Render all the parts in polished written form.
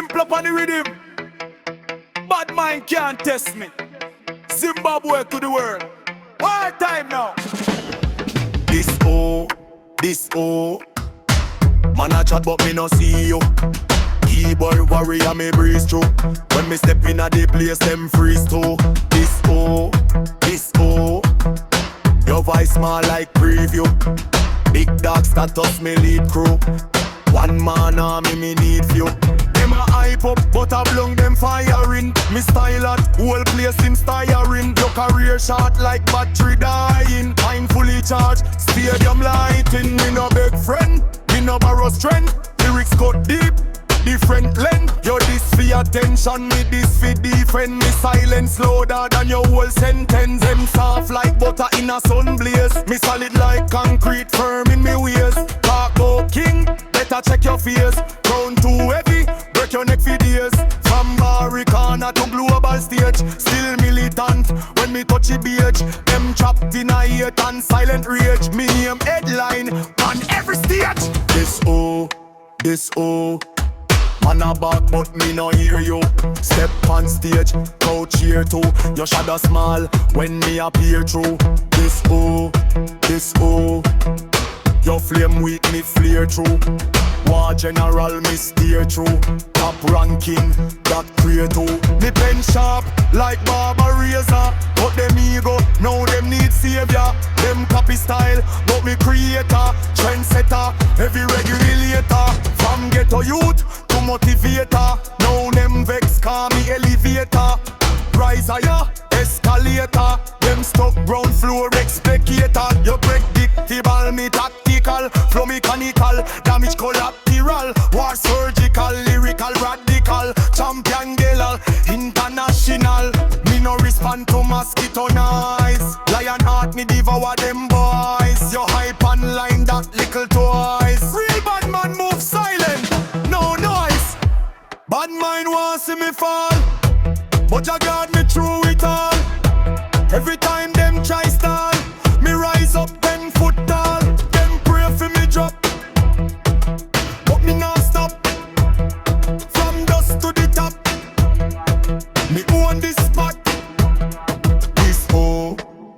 Simpla on the rhythm. Bad mind can't test me. Zimbabwe to the world. One time now. This man a chat but me no see you. Keyboard warrior me breeze through. When me step in a the place them freeze too. This your voice small like preview. Big dog status me lead crew. One man army me need few. Them a hype up but I blung them firing. Me style at whole place in styring. Your career short like battery dying. Mind fully charged, stadium lighting. Me no big friend, me no borrow strength. Lyrics cut deep, different length. Yo this for attention, me this for defend. Me silence louder than your whole sentence. Them soft like butter in a sun blaze. Me solid like concrete, firm in me ways. Talk about king, better check your face. Crown too heavy, break your neck for days. From Barricana to global stage, still militant when me touch the beach. Them trapped in a hate and silent rage. Me name headline on every stage. This man a back but me no hear you. Step on stage, couch here too. Your shadow small when me appear through. This your flame weak me flare through. War general me steer through. Top ranking that create too. Me pen sharp like barber razor. But them ego, now them need savior. Them copy style, but me creator. Trendsetter, heavy regulator. From ghetto youth to motivator. Now them vex call me elevator. Rise higher, escalator. Them stuck ground floor explicator. You break dictable, me tactical. Flow mechanical, damage collateral. War surgical, lyrical, radical. Champion gala, international. Me no respond to mosquito noise. Lion heart, me devour them boys. You hype online, that little toys. Real bad man move silent, no noise. Bad mind wants see me fall, but you got me through it all. Every time them try stall, me rise up 10 foot tall. Them pray for me drop, but me not stop. From dust to the top, me own this spot.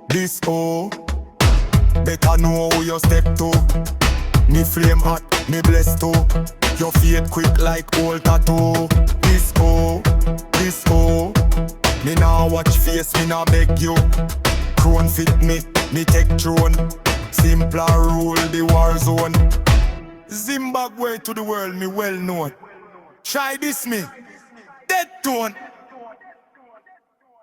This better know who you step to. Me flame hot, me blessed too. Your fade quick like old tattoo. This me nah watch face, me nah beg you. Crown fit me take throne. Simpla rule the war zone. Zimbabwe to the world, me well known. Try this me, dead tone.